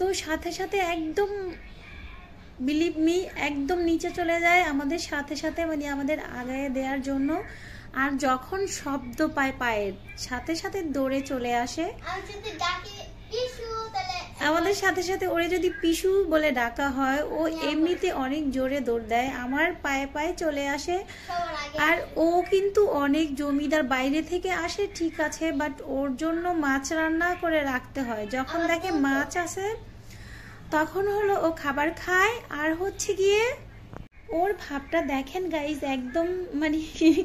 তো সাথে সাথে একদম বিলিভ মি একদম নিচে চলে যায় আমাদের সাথে সাথে, মানে আমাদের আগায় দেওয়ার জন্য। আর যখন শব্দ পায় পায়ের সাথে সাথে দৌড়ে চলে আসে আমাদের সাথে সাথে। ওরে যদি পিসু বলে ডাকা হয় ও এমনিতে অনেক জোরে দৌড় দেয়, আমার পায়ে পায়ে চলে আসে। আর ও কিন্তু অনেক জমিদার বাইরে থেকে আসে ঠিক আছে, বাট ওর জন্য মাছ রান্না করে রাখতে হয়। যখন দেখে মাছ আসে তখন হলো ও খাবার খায়। আর হচ্ছে গিয়ে ওর ভাবটা দেখেন গাইজ, একদম মানে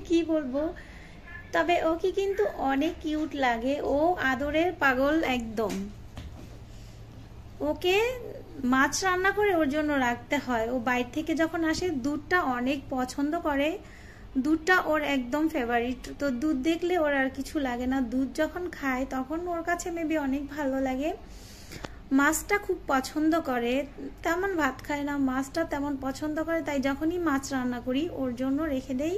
কি বলবো, তবে ওকে কিন্তু অনেক কিউট লাগে। ও আদরের পাগল একদম। ওকে মাছ রান্না করে ওর জন্য রাখতে হয়। ও বাইরে থেকে যখন আসে দুধটা অনেক পছন্দ করে, দুধটা ওর একদম ফেভারিট। তো দুধ দেখলে ওর আর কিছু লাগে না, দুধ যখন খায় তখন ওর কাছে মেবি অনেক ভালো লাগে। মাছটা খুব পছন্দ করে, তেমন ভাত খায় না, মাছটা তেমন পছন্দ করে, তাই যখনই মাছ রান্না করি ওর জন্য রেখে দেই।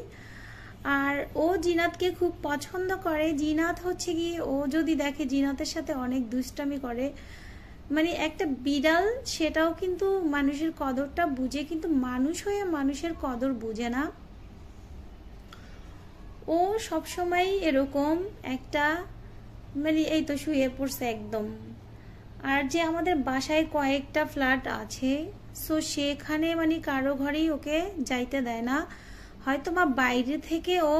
আর ও জিনাতকে খুব পছন্দ করে। জিনাত হচ্ছে গিয়ে ও যদি দেখে জিনাতের সাথে অনেক দুষ্টামি করে, মানে একটা বিড়াল সেটাও কিন্তু মানুষের কদরটা বুঝে, কিন্তু মানুষ হয়ে মানুষের কদর বুঝে না। ও সবসময় এরকম একটা, মানে এই তো শুয়ে পড়ছে একদম। আর যে আমাদের বাসায় কয়েকটা ফ্ল্যাট আছে, সো সেখানে মানে কারো ঘরেই ওকে যাইতে দেয় না। হয়তো বা বাইরে থেকে ও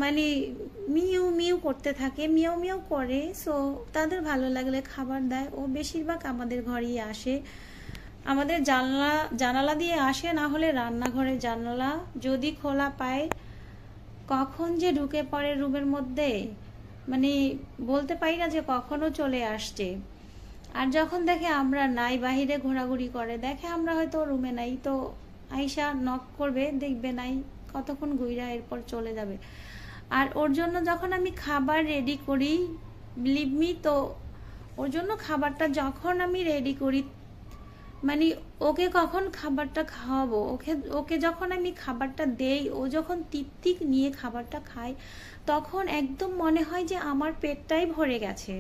মানে মিউ মিউ করতে থাকে, মিয়াও মিয়াও করে। সো তাদের ভালো লাগলে খাবার দেয়। ও বেশিরভাগ আমাদের ঘরেই আসে, আমাদের জানালা দিয়ে আসে, না হলে রান্নাঘরের জানালা যদি খোলা পায় কখন যে ঢুকে পড়ে রুমের মধ্যে, মানে বলতে পারি না যে কখনো চলে আসছে। আর যখন দেখে আমরা নাই, বাহিরে ঘোরাঘুরি করে, দেখে আমরা হয়তো রুমে নাই, তো আইসা নক করবে, দেখবে নাই, কতক্ষণ ঘুইরা এরপর চলে যাবে। আর ওর জন্য যখন আমি খাবার রেডি করি, বিলিভ মি, তো ওর জন্য খাবারটা যখন আমি রেডি করি, মানে ওকে কখন খাবারটা খাওয়াবো, ওকে যখন আমি খাবারটা দেই, ও যখন তৃপ্তি নিয়ে খাবারটা খায়, তখন একদম মনে হয় যে আমার পেটটাই ভরে গেছে।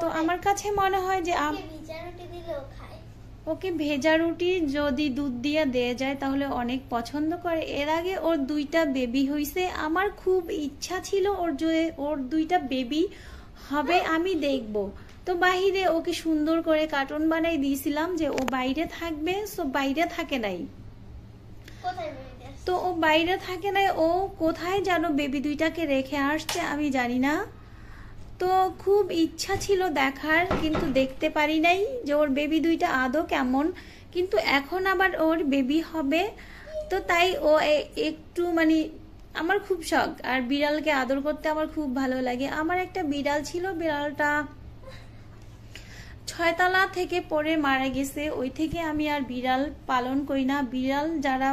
তো আমার কাছে মনে হয় যে ওকে ভেজা রুটি যদি দুধ দিয়ে দেয়া যায় তাহলে অনেক পছন্দ করে। এর আগে ওর 2টা বেবি হইছে, আমার খুব ইচ্ছা ছিল ওর 2টা বেবি হবে, আমি দেখব। তো বাইরে ওকে সুন্দর করে কার্টুন বানাই দিয়েছিলাম যে ও বাইরে থাকবে, সো বাইরে থাকে নাই। তো ও বাইরে থাকে নাই, ও কোথায় যেন বেবি 2টাকে রেখে আসছে, আমি জানি না। তো খুব ইচ্ছা ছিল দেখার, কিন্তু দেখতে পারি নাই যে ওর বেবি 2টা আদৌ কেমন। কিন্তু এখন আবার ওর বেবি হবে, তো তাই ও একটু মানে আমার খুব শখ। আর বিড়ালকে আদর করতে আমার খুব ভালো লাগে। আমার একটা বিড়াল ছিল, বিড়ালটা 6 তলা থেকে পড়ে মারা গেছে, ওই থেকে আমি আর বিড়াল পালন করি না। যারা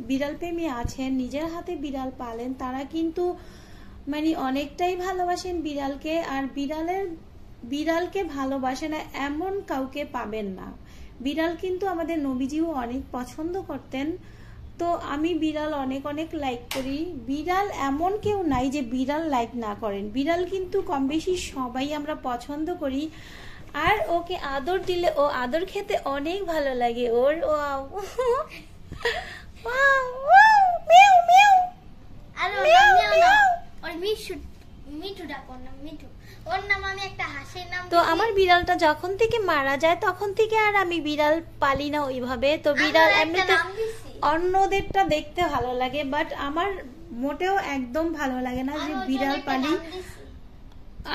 বিড়াল প্রেমী আছেন, নিজের হাতে বিড়াল পালেন, তারা কিন্তু মানে অনেকটাই ভালোবাসেন বিড়ালকে। আর বিড়ালকে ভালোবাসে না এমন কাউকে পাবেন না। বিড়াল কিন্তু আমাদের নবীজিও অনেক পছন্দ করতেন। তো আমি বিড়াল অনেক অনেক লাইক করি। বিড়াল এমন কেউ নাই যে বিড়াল লাইক না করেন, বিড়াল কিন্তু কম বেশি সবাই আমরা পছন্দ করি। আর ওকে আদর দিলে ও আদর খেতে অনেক ভালো লাগে ওর। ওয়াও ওয়াও ওয়াও মিউ মিউ। আর ওর মিঠু ডাকো না, মিঠু ওর নাম, আমি একটা হাসির নাম। তো আমার বিড়ালটা যখন থেকে মারা যায় তখন থেকে আর আমি বিড়াল পালি না ওইভাবে। তো বিড়াল এমনিতে অন্যদেরটা দেখতে ভালো লাগে, বাট আমার মোটেও একদম ভালো লাগে না যে বিড়াল পালি।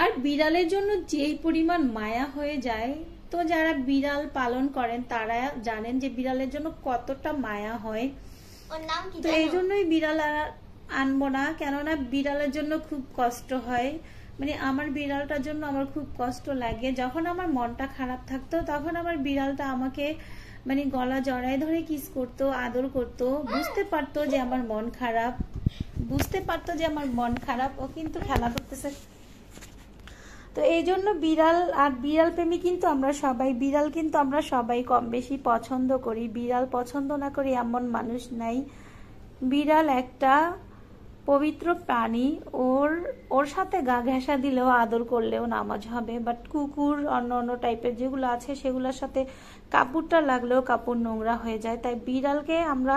আর বিড়ালের জন্য যেই পরিমাণ মায়া হয়ে যায়, তো যারা বিড়াল পালন করেন তারা জানেন যে বিড়ালের জন্য কতটা মায়া হয়। তো এই জন্যই বিড়াল আনবো না, কেননা বিড়ালের জন্য খুব কষ্ট হয়। মানে আমার বিড়ালটার জন্য আমার খুব কষ্ট লাগে। যখন আমার মনটা খারাপ থাকতো তখন আমার বিড়ালটা আমাকে মানে গলা জড়ায় ধরে কিস করতো, আদর করতো, বুঝতে পারতো যে আমার মন খারাপ, ও কিন্তু খেলা করতেছে। তো এই জন্য বিড়াল আর বিড়াল প্রেমী কিন্তু আমরা সবাই কম বেশি পছন্দ করি। বিড়াল পছন্দ না করি এমন মানুষ নাই। বিড়াল একটা পবিত্র প্রাণী, ওর ওর সাথে গা ঘেঁষা দিলেও আদর করলেও নামাজ হবে। বাট কুকুর অন্য অন্য টাইপের যেগুলো আছে সেগুলোর সাথে কাপড়টা লাগলেও কাপড় নোংরা হয়ে যায়। তাই বিড়ালকে আমরা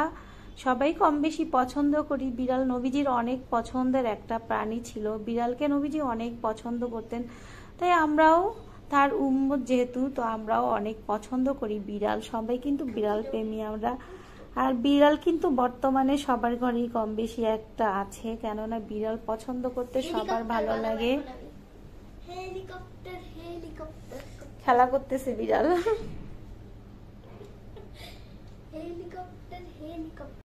সবাই কম বেশি পছন্দ করি। বিড়াল নবীজির অনেক পছন্দের একটা প্রাণী ছিল, বিড়ালকে নবীজি অনেক পছন্দ করতেন। তাই আমরাও তার উম্মত যেহেতু, তো আমরাও অনেক পছন্দ করি বিড়াল। সবাই কিন্তু বিড়াল প্রেমী আমরা। আর বিড়াল কিন্তু বর্তমানে সবার ঘরেই কম বেশি একটা আছে, কেননা বিড়াল পছন্দ করতে সবার ভালো লাগে। খেলা করতেছে বিড়াল।